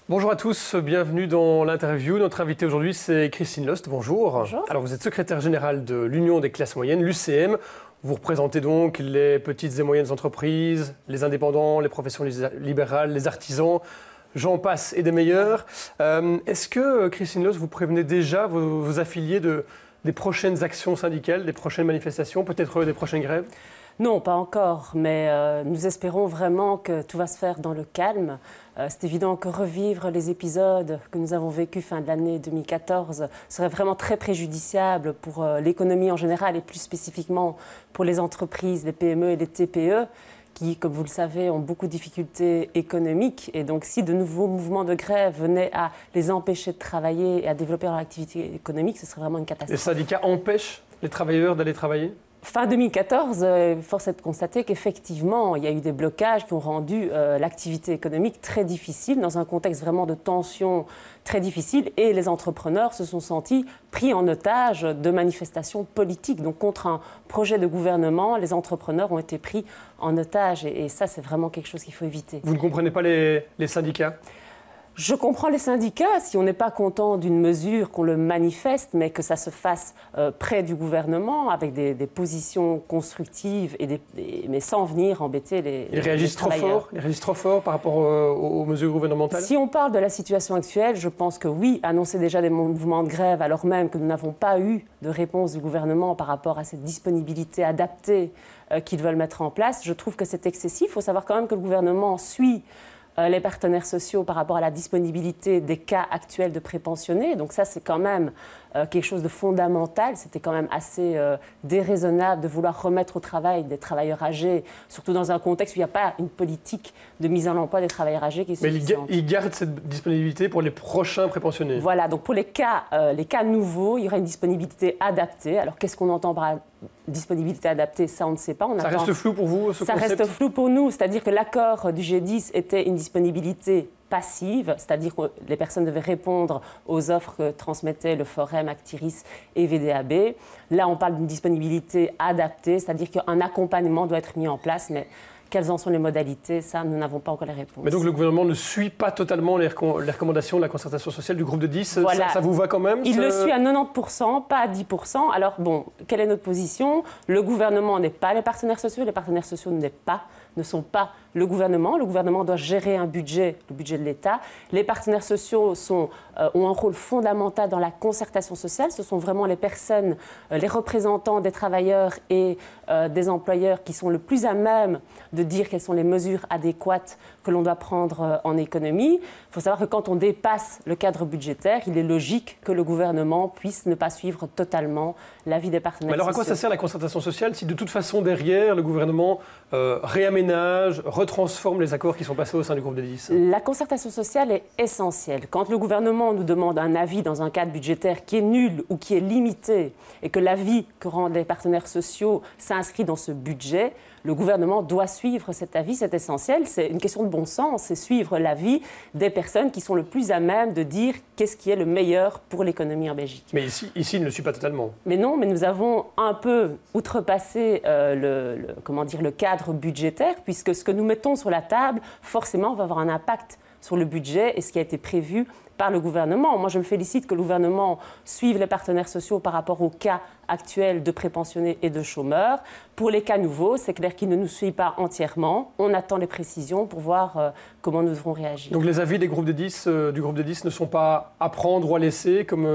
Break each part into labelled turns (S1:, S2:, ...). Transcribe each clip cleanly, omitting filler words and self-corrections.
S1: Bonjour à tous, bienvenue dans l'interview. Notre invité aujourd'hui, c'est Christine Lost. Bonjour.
S2: Bonjour.
S1: Alors, vous êtes secrétaire générale de l'Union des classes moyennes, l'UCM. Vous représentez donc les petites et moyennes entreprises, les indépendants, les professions libérales, les artisans, j'en passe et des meilleurs. Est-ce que, Christine Lost, vous prévenez déjà vos affiliés des prochaines actions syndicales, des prochaines manifestations, peut-être des prochaines grèves ?
S2: Non, pas encore, mais nous espérons vraiment que tout va se faire dans le calme. C'est évident que revivre les épisodes que nous avons vécus fin de l'année 2014 serait vraiment très préjudiciable pour l'économie en général et plus spécifiquement pour les entreprises, les PME et les TPE qui, comme vous le savez, ont beaucoup de difficultés économiques. Et donc, si de nouveaux mouvements de grève venaient à les empêcher de travailler et à développer leur activité économique, ce serait vraiment une catastrophe.
S1: Les syndicats empêchent les travailleurs d'aller travailler ?
S2: Fin 2014, force est de constater qu'effectivement, il y a eu des blocages qui ont rendu l'activité économique très difficile, dans un contexte vraiment de tension très difficile. Et les entrepreneurs se sont sentis pris en otage de manifestations politiques. Donc, contre un projet de gouvernement, les entrepreneurs ont été pris en otage. Et ça, c'est vraiment quelque chose qu'il faut éviter.
S1: Vous ne comprenez pas les syndicats ?
S2: Je comprends les syndicats, si on n'est pas content d'une mesure, qu'on le manifeste, mais que ça se fasse près du gouvernement, avec des positions constructives, mais sans venir embêter les
S1: Ils réagissent trop fort. Ils réagissent trop fort par rapport aux mesures gouvernementales.
S2: Si on parle de la situation actuelle, je pense que oui, annoncer déjà des mouvements de grève, alors même que nous n'avons pas eu de réponse du gouvernement par rapport à cette disponibilité adaptée qu'ils veulent mettre en place, je trouve que c'est excessif. Il faut savoir quand même que le gouvernement suit les partenaires sociaux par rapport à la disponibilité des cas actuels de prépensionnés. Donc ça, c'est quand même quelque chose de fondamental. C'était quand même assez déraisonnable de vouloir remettre au travail des travailleurs âgés, surtout dans un contexte où il n'y a pas une politique de mise en emploi des travailleurs âgés qui est suffisante.
S1: Mais ils gardent cette disponibilité pour les prochains prépensionnés.
S2: Voilà, donc pour les cas nouveaux, il y aura une disponibilité adaptée. Alors qu'est-ce qu'on entend par disponibilité adaptée? Ça, on ne sait pas.
S1: Ça reste flou pour vous, ce concept ?
S2: Ça reste flou pour nous, c'est-à-dire que l'accord du G10 était une disponibilité passive, c'est-à-dire que les personnes devaient répondre aux offres que transmettaient le Forum, Actiris et VDAB. Là, on parle d'une disponibilité adaptée, c'est-à-dire qu'un accompagnement doit être mis en place, mais quelles en sont les modalités? Ça, nous n'avons pas encore les réponses.
S1: Mais donc le gouvernement ne suit pas totalement les recommandations de la concertation sociale du groupe de 10 ?
S2: Voilà.
S1: Ça vous va quand même?
S2: Il le suit à 90%, pas à 10%. Alors bon, quelle est notre position? Le gouvernement n'est pas les partenaires sociaux ne sont pas le gouvernement. Le gouvernement doit gérer un budget, le budget de l'État. Les partenaires sociaux ont un rôle fondamental dans la concertation sociale. Ce sont vraiment les personnes, les représentants des travailleurs et des employeurs qui sont le plus à même de dire quelles sont les mesures adéquates que l'on doit prendre en économie. Il faut savoir que quand on dépasse le cadre budgétaire, il est logique que le gouvernement puisse ne pas suivre totalement l'avis des partenaires sociaux.
S1: Alors à quoi ça sert la concertation sociale si de toute façon derrière le gouvernement réaménage, retransforme les accords qui sont passés au sein du groupe des 10 ?
S2: La concertation sociale est essentielle. Quand le gouvernement nous demande un avis dans un cadre budgétaire qui est nul ou qui est limité et que l'avis que rendent les partenaires sociaux s'inscrit dans ce budget, le gouvernement doit suivre cet avis, c'est essentiel. C'est une question de bon sens, c'est suivre l'avis des personnes qui sont le plus à même de dire qu'est-ce qui est le meilleur pour l'économie en Belgique.
S1: Mais ici, il ne le suit pas totalement.
S2: Mais non, mais nous avons un peu outrepassé le cadre budgétaire, puisque ce que nous mettons sur la table, forcément, va avoir un impact sur le budget et ce qui a été prévu par le gouvernement. Moi, je me félicite que le gouvernement suive les partenaires sociaux par rapport aux cas actuels de prépensionnés et de chômeurs. Pour les cas nouveaux, c'est clair qu'ils ne nous suivent pas entièrement. On attend les précisions pour voir comment nous devrons réagir.
S1: Donc les avis du groupe des 10 ne sont pas à prendre ou à laisser comme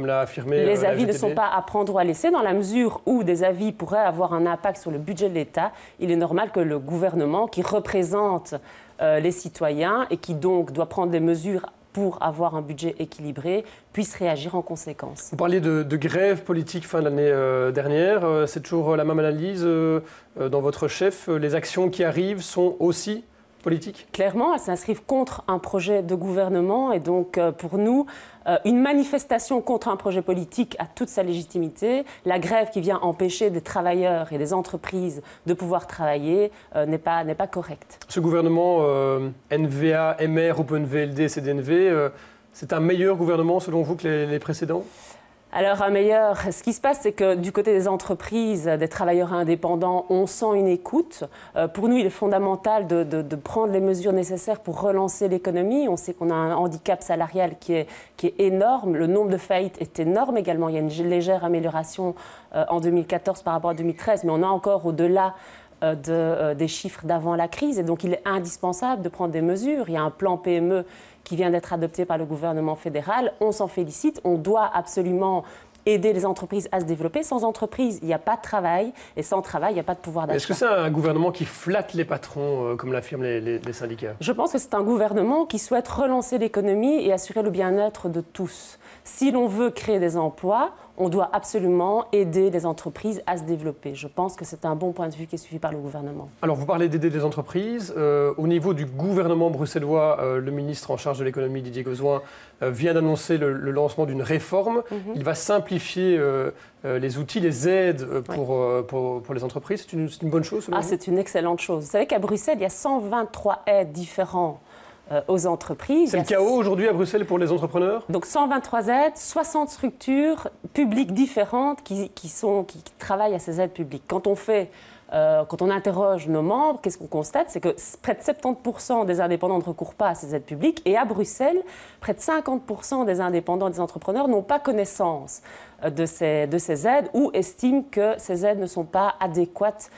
S1: l'a affirmé
S2: les avis
S1: la
S2: ne sont pas à prendre ou à laisser. Dans la mesure où des avis pourraient avoir un impact sur le budget de l'État, il est normal que le gouvernement, qui représente les citoyens et qui donc doit prendre des mesures pour avoir un budget équilibré, puisse réagir en conséquence.
S1: Vous parliez de grève politique fin de l'année dernière. C'est toujours la même analyse dans votre chef. Les actions qui arrivent sont aussi politiques ?
S2: Clairement, elles s'inscrivent contre un projet de gouvernement et donc pour nous, une manifestation contre un projet politique a toute sa légitimité. La grève qui vient empêcher des travailleurs et des entreprises de pouvoir travailler n'est pas correcte.
S1: Ce gouvernement NVA, MR, OpenVLD, CDNV, c'est un meilleur gouvernement selon vous que les précédents ?
S2: Alors, un meilleur. Ce qui se passe, c'est que du côté des entreprises, des travailleurs indépendants, on sent une écoute. Pour nous, il est fondamental de prendre les mesures nécessaires pour relancer l'économie. On sait qu'on a un handicap salarial qui est énorme. Le nombre de faillites est énorme également. Il y a une légère amélioration en 2014 par rapport à 2013, mais on est encore au-delà des chiffres d'avant la crise. Et donc, il est indispensable de prendre des mesures. Il y a un plan PME qui vient d'être adopté par le gouvernement fédéral. On s'en félicite. On doit absolument aider les entreprises à se développer. Sans entreprise, il n'y a pas de travail. Et sans travail, il n'y a pas de pouvoir d'achat.
S1: Est-ce que c'est un gouvernement qui flatte les patrons, comme l'affirment les syndicats?
S2: Je pense que c'est un gouvernement qui souhaite relancer l'économie et assurer le bien-être de tous. Si l'on veut créer des emplois, on doit absolument aider les entreprises à se développer. Je pense que c'est un bon point de vue qui est suivi par le gouvernement.
S1: Alors, vous parlez d'aider les entreprises. Au niveau du gouvernement bruxellois, le ministre en charge de l'économie, Didier Gauzoin, vient d'annoncer le lancement d'une réforme. Il va simplifier les outils, les aides pour les entreprises. C'est une bonne chose, selon vous?
S2: C'est une excellente chose. Vous savez qu'à Bruxelles, il y a 123 aides différentes aux entreprises.
S1: C'est le chaos aujourd'hui à Bruxelles pour les entrepreneurs?
S2: Donc 123 aides, 60 structures publiques différentes qui travaillent à ces aides publiques. Quand on interroge nos membres, qu'est-ce qu'on constate? C'est que près de 70% des indépendants ne recourent pas à ces aides publiques. Et à Bruxelles, près de 50% des indépendants et des entrepreneurs n'ont pas connaissance de ces aides ou estiment que ces aides ne sont pas adéquates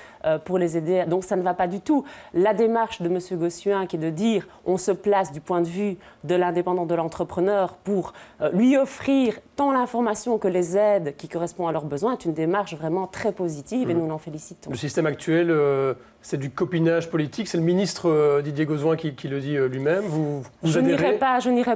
S2: pour les aider. Donc ça ne va pas du tout. La démarche de M. Gossuin qui est de dire on se place du point de vue de l'indépendant, de l'entrepreneur pour lui offrir tant l'information que les aides qui correspondent à leurs besoins est une démarche vraiment très positive et nous l'en félicitons.
S1: Le système actuel, c'est du copinage politique. C'est le ministre Didier Gauzoin qui le dit lui-même.
S2: Je n'irai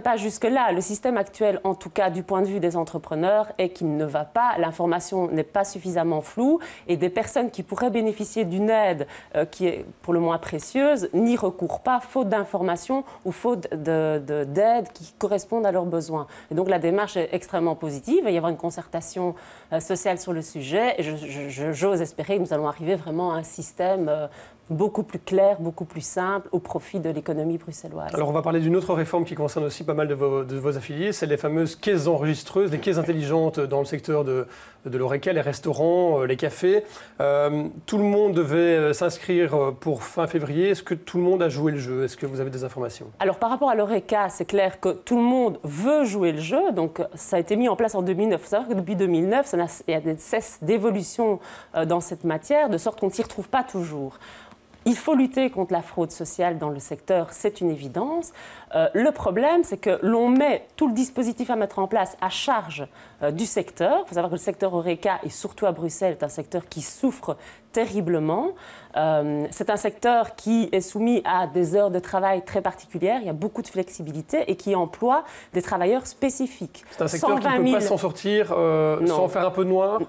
S2: pas jusque-là. Le système actuel, en tout cas du point de vue des entrepreneurs, est qu'il ne va pas. L'information n'est pas suffisamment floue et des personnes qui pourraient bénéficier d'une aide qui est pour le moins précieuse n'y recourent pas, faute d'informations ou faute d'aide qui correspondent à leurs besoins. Et donc la démarche est extrêmement positive. Il va y avoir une concertation sociale sur le sujet et j'ose espérer que nous allons arriver vraiment à un système beaucoup plus clair, beaucoup plus simple, au profit de l'économie bruxelloise.
S1: Alors on va parler d'une autre réforme qui concerne aussi pas mal de vos affiliés, c'est les fameuses caisses enregistreuses, les caisses intelligentes dans le secteur de l'ORECA, les restaurants, les cafés. Tout le monde devait s'inscrire pour fin février. Est-ce que tout le monde a joué le jeu? Est-ce que vous avez des informations?
S2: Alors par rapport à l'ORECA, c'est clair que tout le monde veut jouer le jeu. Donc ça a été mis en place en 2009. Il faut savoir que depuis 2009, il y a des cesses d'évolution dans cette matière, de sorte qu'on ne s'y retrouve pas toujours. Il faut lutter contre la fraude sociale dans le secteur, c'est une évidence. Le problème, c'est que l'on met tout le dispositif à mettre en place à charge du secteur. Il faut savoir que le secteur ORECA, et surtout à Bruxelles, est un secteur qui souffre terriblement. C'est un secteur qui est soumis à des heures de travail très particulières. Il y a beaucoup de flexibilité et qui emploie des travailleurs spécifiques.
S1: C'est un secteur qui ne peut pas s'en sortir sans faire un peu de noir?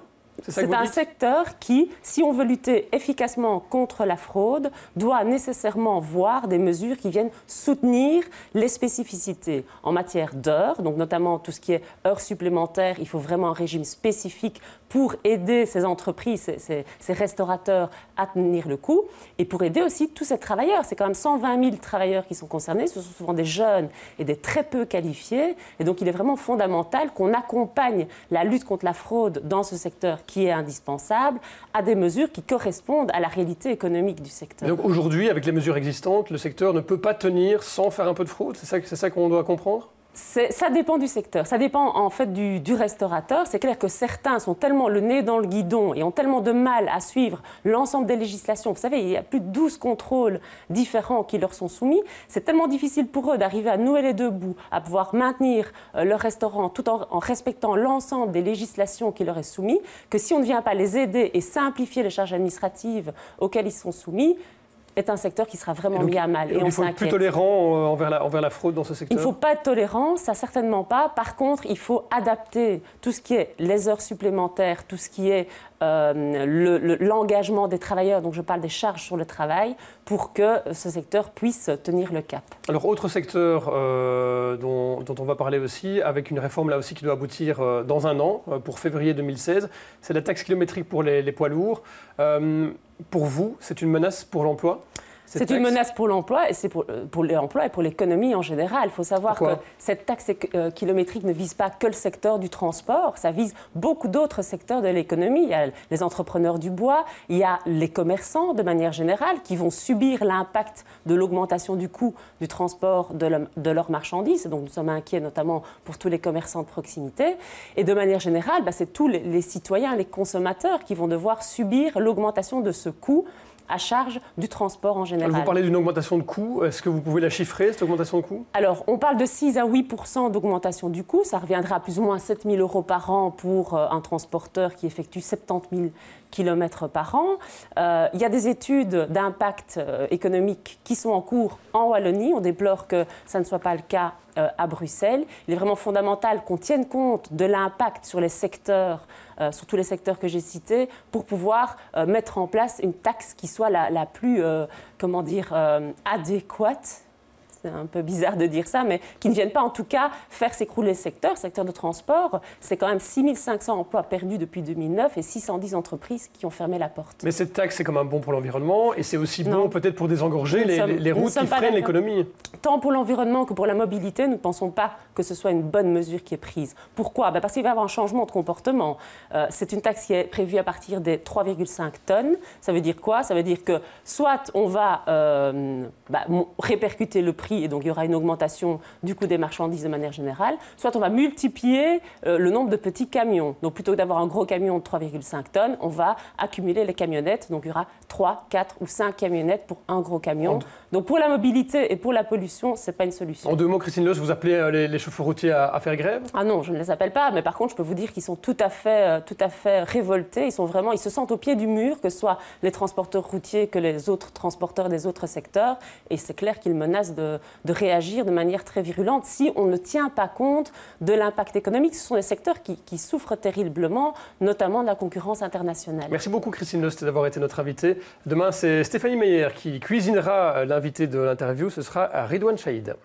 S2: C'est un secteur qui, si on veut lutter efficacement contre la fraude, doit nécessairement voir des mesures qui viennent soutenir les spécificités en matière d'heures, donc notamment tout ce qui est heures supplémentaires. Il faut vraiment un régime spécifique pour aider ces entreprises, ces restaurateurs à tenir le coup et pour aider aussi tous ces travailleurs. C'est quand même 120 000 travailleurs qui sont concernés. Ce sont souvent des jeunes et des très peu qualifiés. Et donc, il est vraiment fondamental qu'on accompagne la lutte contre la fraude dans ce secteur qui est indispensable à des mesures qui correspondent à la réalité économique du secteur.
S1: Donc aujourd'hui, avec les mesures existantes, le secteur ne peut pas tenir sans faire un peu de fraude? C'est ça qu'on doit comprendre?
S2: Ça dépend du secteur, ça dépend en fait du restaurateur. C'est clair que certains sont tellement le nez dans le guidon et ont tellement de mal à suivre l'ensemble des législations. Vous savez, il y a plus de 12 contrôles différents qui leur sont soumis. C'est tellement difficile pour eux d'arriver à nouer les deux bouts, à pouvoir maintenir leur restaurant tout en respectant l'ensemble des législations qui leur est soumis, que si on ne vient pas les aider et simplifier les charges administratives auxquelles ils sont soumis, est un secteur qui sera vraiment mis à mal.
S1: Et il faut être plus tolérant envers la fraude dans ce secteur?
S2: Il ne faut pas être tolérant, ça certainement pas. Par contre, il faut adapter tout ce qui est les heures supplémentaires, tout ce qui est l'engagement des travailleurs, donc je parle des charges sur le travail, pour que ce secteur puisse tenir le cap.
S1: Alors, autre secteur dont on va parler aussi, avec une réforme là aussi qui doit aboutir dans un an, pour février 2016, c'est la taxe kilométrique pour les poids lourds. Pour vous, c'est une menace pour l'emploi?
S2: C'est une menace pour l'emploi et c'est pour l'emploi et pour l'économie en général. Il faut savoir que cette taxe kilométrique ne vise pas que le secteur du transport, ça vise beaucoup d'autres secteurs de l'économie. Il y a les entrepreneurs du bois, il y a les commerçants de manière générale qui vont subir l'impact de l'augmentation du coût du transport de leurs marchandises. Donc nous sommes inquiets notamment pour tous les commerçants de proximité. Et de manière générale, c'est tous les citoyens, les consommateurs qui vont devoir subir l'augmentation de ce coût à charge du transport en général.
S1: Vous parlez d'une augmentation de coût. Est-ce que vous pouvez la chiffrer, cette augmentation de coût?
S2: Alors, on parle de 6 à 8% d'augmentation du coût. Ça reviendra à plus ou moins 7 000 € par an pour un transporteur qui effectue 70 000 km par an. Il y a des études d'impact économique qui sont en cours en Wallonie. On déplore que ça ne soit pas le cas à Bruxelles. Il est vraiment fondamental qu'on tienne compte de l'impact sur les secteurs, sur tous les secteurs que j'ai cités, pour pouvoir mettre en place une taxe qui soit la plus, adéquate. C'est un peu bizarre de dire ça, mais qui ne viennent pas en tout cas faire s'écrouler le secteur de transport. C'est quand même 6 500 emplois perdus depuis 2009 et 610 entreprises qui ont fermé la porte.
S1: Mais cette taxe, c'est quand même bon pour l'environnement et c'est aussi bon peut-être pour désengorger les routes qui freinent l'économie. Tant
S2: pour l'environnement que pour la mobilité, nous ne pensons pas que ce soit une bonne mesure qui est prise. Pourquoi? Parce qu'il va y avoir un changement de comportement. C'est une taxe qui est prévue à partir des 3,5 tonnes. Ça veut dire quoi? Ça veut dire que soit on va répercuter le prix et donc il y aura une augmentation du coût des marchandises de manière générale, soit on va multiplier le nombre de petits camions. Donc plutôt que d'avoir un gros camion de 3,5 tonnes, on va accumuler les camionnettes. Donc il y aura 3, 4 ou 5 camionnettes pour un gros camion. Donc pour la mobilité et pour la pollution, ce n'est pas une solution.
S1: En 2 mots, Christine Loos, vous appelez les chauffeurs routiers à faire grève?
S2: Ah non, je ne les appelle pas, mais par contre je peux vous dire qu'ils sont tout à fait révoltés. Ils se sentent au pied du mur, que ce soit les transporteurs routiers que les autres transporteurs des autres secteurs. Et c'est clair qu'ils menacent de réagir de manière très virulente si on ne tient pas compte de l'impact économique. Ce sont des secteurs qui souffrent terriblement, notamment de la concurrence internationale.
S1: Merci beaucoup Christine Loos d'avoir été notre invitée. Demain, c'est Stéphanie Meyer qui cuisinera l'invité de l'interview. Ce sera Ridwan Chaïd.